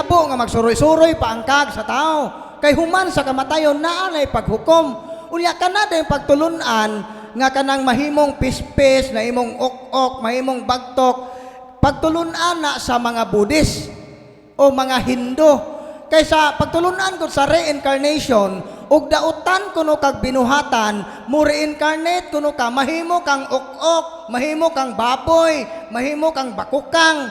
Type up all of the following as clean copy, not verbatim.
mahitabo nga magsuroy-suroy paangkag sa tao. Kay human sa kamatayon naa nay paghukom. Unya kana yung pagtulunan nga kanang mahimong pispis, na imong ok-ok, mahimong bagtok, pagtulunan na sa mga Buddhist o mga Hindu. Kaysa pagtulunan ko sa reincarnation, ug dautan kuno kag binuhatan, mo reincarnate kuno ka, mahimo kang ok-ok, mahimo kang baboy, mahimo kang bakukang.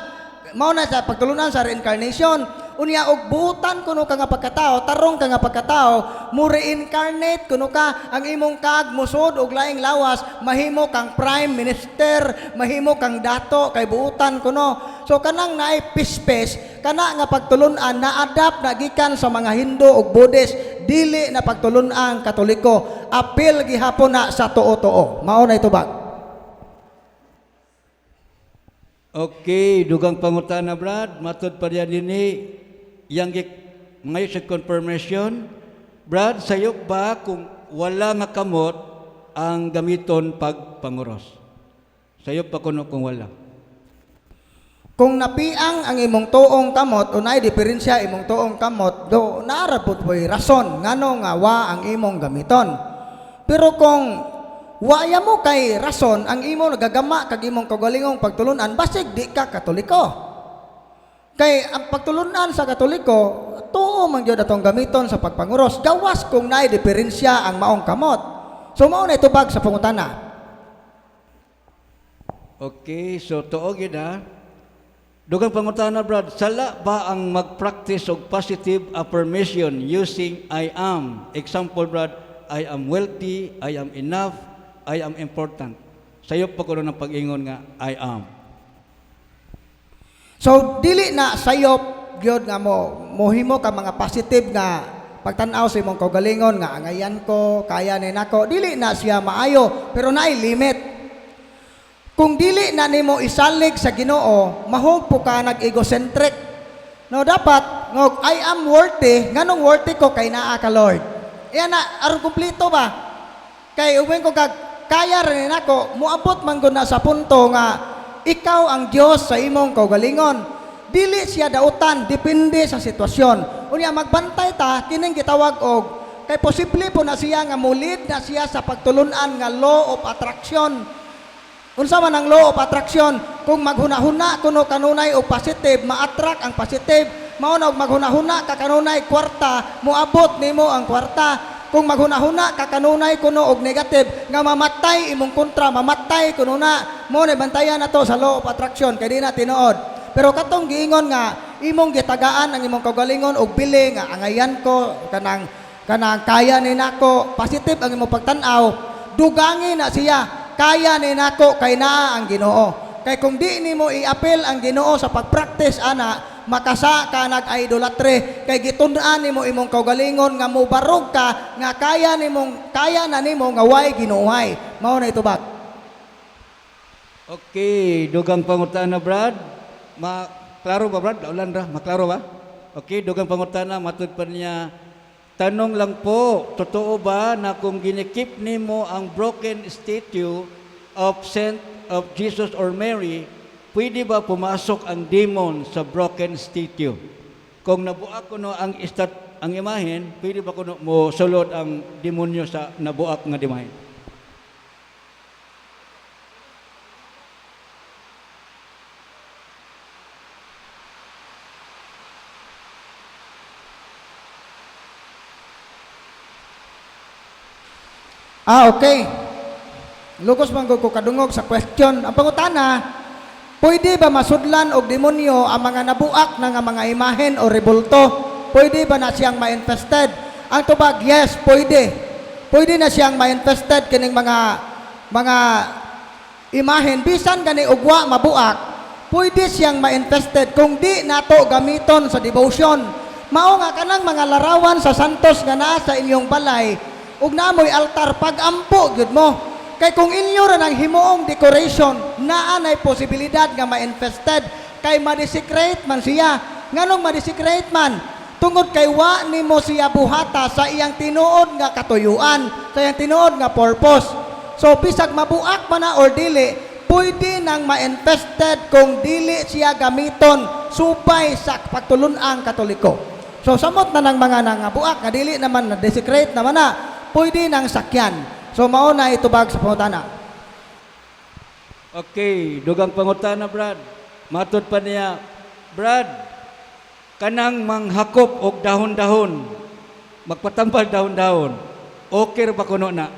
Mao na sa pagtulunan sa reincarnation. Unya og buutan kuno ka nga pagkatao, tarong ka nga pagkatao, mo reincarnate kuno ka, ang imong kag musod og laing lawas, mahimo kang prime minister, mahimo kang dato kay buutan kuno. So kanang naay pispes, kana nga pagtulunan na-adapt na gikan sa mga Hindu ug Buddhist, dili na pagtulunan Katoliko. Apil gihapon na sa tuo-tuo. Mao na ito ba? Okay, dugang pangutana Brad, matod pa diyan dinhi yang ngayon sa confirmation. Brad, sayop ba kung wala nga kamot ang gamiton pagpanguros? Sayop pa kuno kung wala. Kung napiang ang imong tuong kamot, unay diferensya imong tuong kamot, do naarapot po'y rason ngano nga wa ang imong gamiton. Pero kung waya mo kay rason ang imo nagagama kag imong kaugalingong pagtulunan, basig di ka Katoliko. Kay ang pagtulunan sa Katoliko, tuo man gyud atong gamiton sa pagpanguros, gawas kung naay diferensya ang maong kamot. So mao na itubag sa pangutana. Okay, so tuo gid ha. Dugang pangutana Brad, sala ba ang mag-practice og positive affirmation using I am? Example Brad, I am wealthy, I am enough, I am important. Sayop pa ko ng pag-ingon nga I am. So dili na sayop gyud nga mohimo ka mga positive nga pagtan-aw sa imong kaugalingon nga angayan ko, kaya ni nako, dili na siya maayo, pero naay limit. Kung dili na nimo isalig sa Ginoo, mahugpo ka nag-egocentric. No, dapat ngog I am worthy, nganong worthy ko kay naa ka Lord. Iyan na aron kumpleto ba? Kay uwing ko kag kaya rin nako, muabot man gud na sa punto nga ikaw ang Dios sa imong kaugalingon. Dili siya dautan, depende sa sitwasyon. Unya magbantay ta kining gitawag og kay posible po na siya nga mulid na siya sa pagtulunan nga law of attraction. Unsa man ang law of attraction? Kung maghuna-huna kuno kanunay og positive, ma-attract ang positive. Mao na og maghuna-huna ka kanunay kwarta, moabot nimo ang kwarta. Kung maghuna-huna ka kanunay kuno og negative nga mamatay imong kontra, mamatay kuno na, mo na bantayan nato sa law of attraction kay di na tinuod. Pero katong giingon nga imong gitagaan ang imong kaugalingon og bili nga angayan ko kanang kaya ni nako, positive ang imong pagtan-aw, dugangi na siya, kaya ni nako kay naa ang Ginoo. Kay kung di nimo i-appeal ang Ginoo sa pagpractice ana, makasa ka nag-idolatre, kay gitun-an nimo imong kaugalingon nga mubarog ka nga kaya na nimo nga way Ginoohay. Mao na itubag. Okay, dugang pangutana Brad. Maklaro ba Brad? Ulan ra, maklaro ba? Okay, dugang pangutana, matud pa niya. Tanong lang po, totoo ba na kung ginikip nimo ang broken statue of Saint of Jesus or Mary, pwede ba pumasok ang demon sa broken statue? Kung nabuak kuno ang imahen, pwede ba kuno mo sulod ang demonyo sa nabuak nga imahen? Okay. Lugos man ko kadungog sa question. Ang pangutana, pwede ba masudlan og demonyo ang mga nabuak na nga mga imahen o rebulto? Pwede ba na siyang ma-infested? Ang tubag, yes, pwede. Pwede na siyang ma-infested kining mga imahen. Bisan gani ugwa mabuak, pwede siyang ma-infested kung di nato gamiton sa devotion. Mao nga kanang mga larawan sa santos nga naa sa inyong balay, ug naamoy altar, pag-ampo gyud mo. Kay kung inyo ra nang himuong decoration, naa nay posibilidad nga ma-infested, kay ma-desecrate man siya. Nganong ma-desecrate man? Tungod kay wa nimo siya buhata sa iyang tinuod nga katuyuan, sa iyang tinuod nga purpose. So bisag mabuak man na or dili, pwede nang ma-infested kung dili siya gamiton subay sa pagtulunang Katoliko. So samot na ng mga nangabuak nga dili naman na desecrate naman na pwede nang sakyan. So mao na itubag sa pangutana. Okay, dugang pangutana, Brad. Matod pa niya, Brad, kanang manghakop og dahon-dahon, magpatambal dahon-dahon, okay ba kuno na?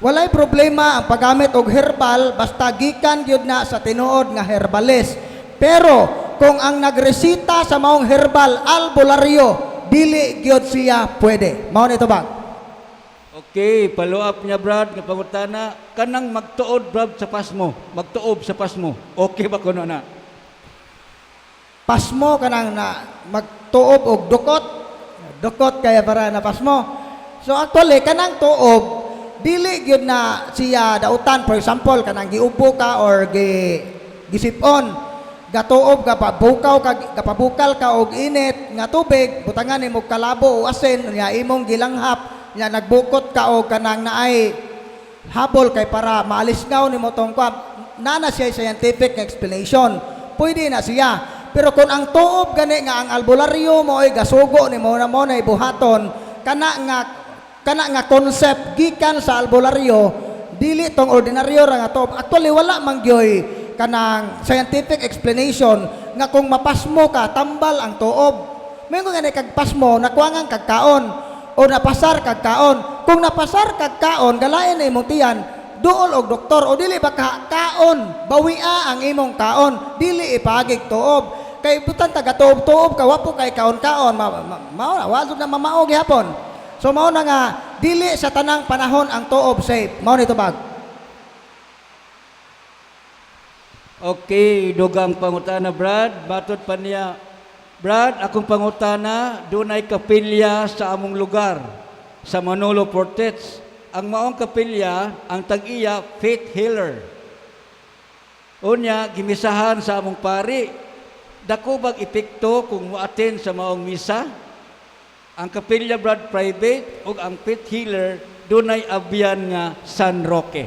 Walay problema ang paggamit og herbal basta gikan gyud na sa tinuod nga herbalist. Pero kung ang nagresita sa maong herbal albularyo, dili gyud siya pwede. Mao ni tubag. Okay, follow up niya, Brad, nga pangutana, kanang magtuod, Brad, sa pasmo, magtuob sa pasmo, okay ba kuno na? Pasmo kanang na magtuob og dukot. Dukot kaya para na pasmo. So actually kanang tuob dili gyud na siya dautan, for example kanang giubo ka or gisipon, gatuob ka gapabukal ka og init nga tubig, butangan nimo kalabo o asin nya imong gilanghap nya nagbukot ka og kanang naay habol kay para maalisgaw nimo tong kwab. Nana siya scientific explanation, pwede na siya. Pero kung ang tuob gani nga ang albularyo mo ay gasugo nimo na mo na ibuhaton, kana nga concept gikan sa albularyo, dili tong ordinaryo ra nga tuob. Actually wala man gyoy kanang scientific explanation nga kung mapasmo ka tambal ang tuob. May nga ni kag pasmo nakuangan kag kaon o napasar kag kaon. Kung napasar kag kaon galayan na imong tiyan, duol og doktor o dili ba kaon, bawia ang imong kaon, dili ipagig tuob. Kay butan taga tuob-tuob ka wapo kay kaon-kaon, mao na mamaog gihapon. So mao na nga dili sa tanang panahon ang tuob safe. Mao ni tubag. Okay, dugang pangutana, Brad. Matod pa niya, Brad, akong pangutana, dunay kapilya sa among lugar, sa Manolo Portets. Ang maong kapilya, ang tag-iya, faith healer. Unya, gimisahan sa among pari. Dako bang epekto kung mo-attend sa maong misa? Ang kapilya, Brad, private, ug ang faith healer, dunay abyan nga San Roque.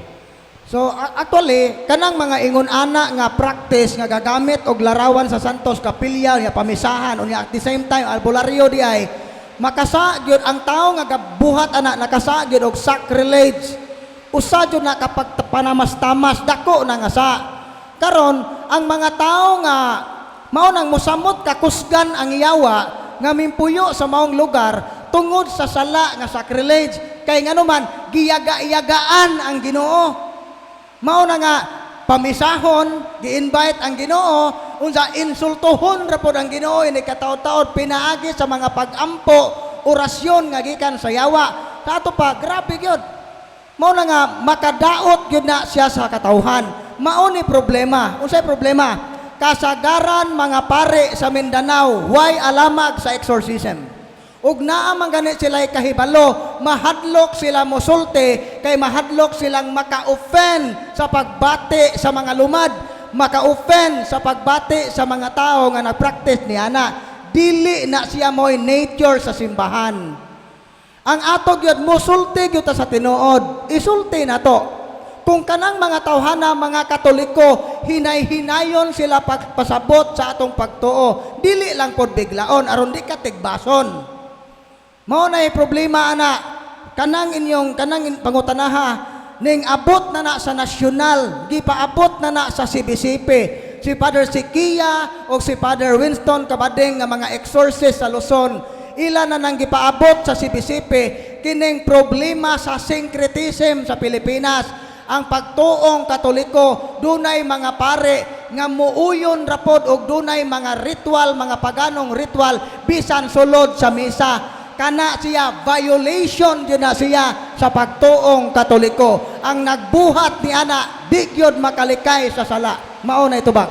So actually kanang mga ingon ana nga practice nga gagamit og larawan sa Santos Kapilya nga pamisahan unya at the same time albularyo di ay makasa gyud ang tao nga gabuhat ana nakasa gyud og sacrilege. Usa gyud na kapag panamas-tamas dako na nga sa. Karon ang mga tao nga mao nang mosamot kakusgan ang iyawa nga mimpuyo sa maong lugar tungod sa sala nga sacrilege kay nganuman giyaga-iyagaan ang Ginoo. Mao na nga pamisahon, gi-invite ang Ginoo, unsa insultuhon ra pod ang Ginoo ini kataod-taod pinaagi sa mga pag-ampo, orasyon nga gikan sa yawa. Sa ato pa grabe gyud. Mao na nga makadaot gyud na siya sa katawhan. Mao ni problema. Unsay problema? Kasagaran mga pare sa Mindanao, why alamag sa exorcism? Ug naa man gani sila kahibalo, mahadlok sila mosulti kay mahadlok silang maka-offend sa pagbati sa mga lumad, maka-offend sa pagbati sa mga tao nga nagpractice ni ana. Dili na siya mo'y nature sa simbahan. Ang ato gyud mosulti gyud ta sa tinuod, isulti na to. Kung kanang mga tawhana, mga Katoliko, hinay-hinayon sila pagpasabot sa atong pagtuo, dili lang pod biglaon aron di ka tigbason. Mao na problema ana kanang pangutanaha ning abot na sa nasyonal, gipaabot na sa CBCP. Si Father Sikia o si Father Winston Kabading nga mga exorcist sa Luzon, ila na nang gipaabot sa CBCP kining problema sa syncretism sa Pilipinas. Ang pagtuong Katoliko, dunay mga pare nga muuyon rapod og dunay mga ritual, mga paganong ritual bisan sulod sa misa. Kana siya violation yun na siya sa pagtuong Katoliko. Ang nagbuhat ni ana di gyud makalikay sa sala. Mao na itubag.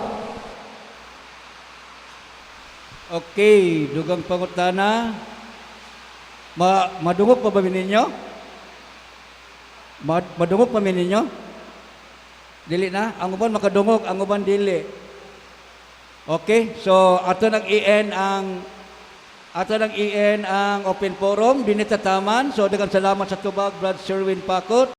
Okay, dugang pangutana. Madungog pa ba ninyo? Madungog pa ninyo? Dili na? Ang uban makadungog, ang uban dili. Okay, so ato nang i-end ang open forum, dinitataman. So daghang salamat sa tubag, Brad Sherwin Pakot.